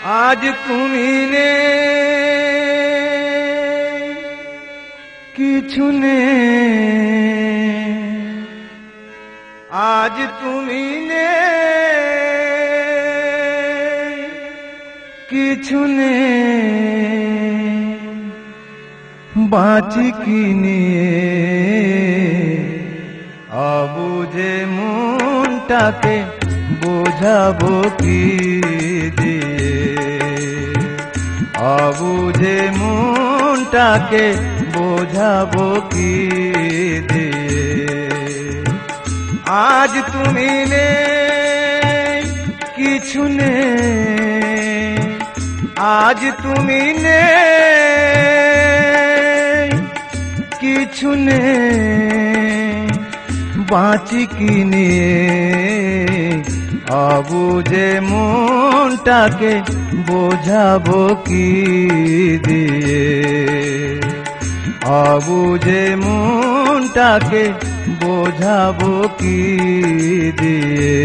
आज তুমি নেই কিছু নেই, আজ তুমি নেই কিছু নেই, বাঁচি কি নিয়ে অবুঝে মনটাকে বোঝাবো কি দিয়ে, অবুঝে মনটাকে বোঝাবো কি দিয়ে। আজ তুমি নেই কিছু নেই, আজ তুমি নেই কিছু নেই, বাঁচি কি নিয়ে অবুঝে মনটাকে বোঝাবো কি দিয়ে, অবুঝে মনটাকে বোঝাবো কি দিয়ে।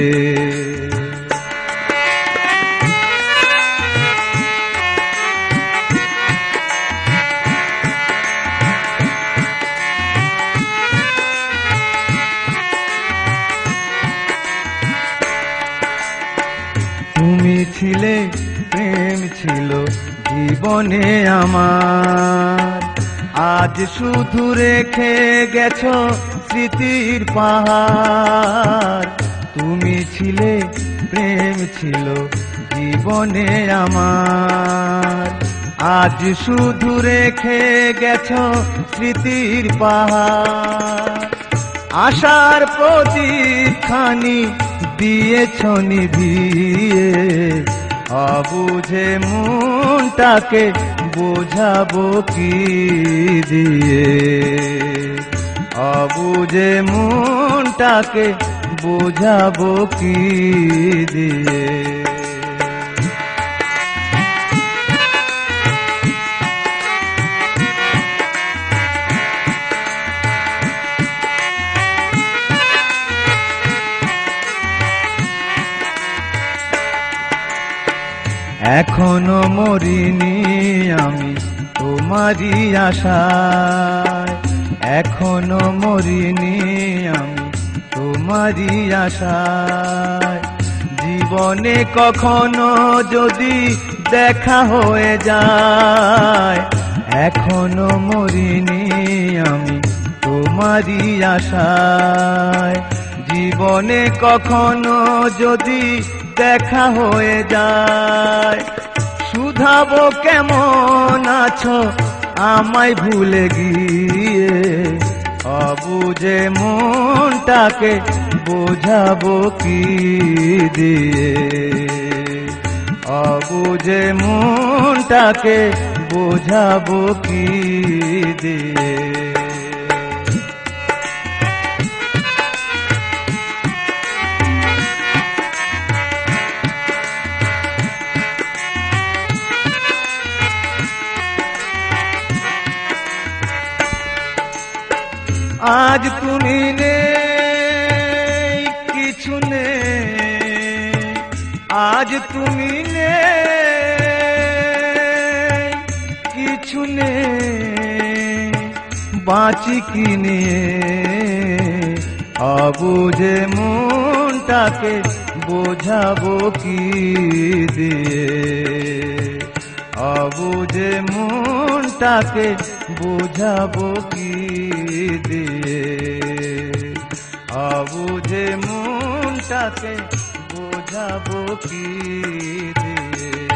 তুমি ছিলে, প্রেম ছিল জীবনে আমার, আজ শুধু রেখে গেছো স্মৃতির পাহাড়। তুমি ছিলে, প্রেম ছিল জীবনে আমার, আজ শুধু রেখে গেছো স্মৃতির পাহাড়। আশার প্রদীপখানি দিয়েছ নিভিয়ে, অবুঝে মনটাকে বোঝাবো কি দিয়ে, অবুঝে মনটাকে বোঝাবো কি দিয়ে। এখনো মরিনি আমি তোমারই আশায়, এখনো মরিনি আমি তোমারই আশায়। জীবনে কখনো যদি দেখা হয়ে যায়, এখনো মরিনি আমি তোমারই আশায়। জীবনে কখনো যদি দেখা হয়ে যায়, শুধাবো কেমন আছো আমায় ভুলে গিয়ে, অবুঝে মনটাকে বোঝাবো কি দিয়ে, অবুঝে মনটাকে বোঝাবো কি দিয়ে। আজ তুমি নেই কিছু নেই, আজ তুমি নেই কিছু নেই, বাঁচি কি নিয়ে অবুঝে মনটাকে বোঝাবো কি দিয়ে, অবুঝে মনটাকে বোঝাবো কি দিয়ে, অবুঝে মনটাকে বোঝাবো কি দিয়ে।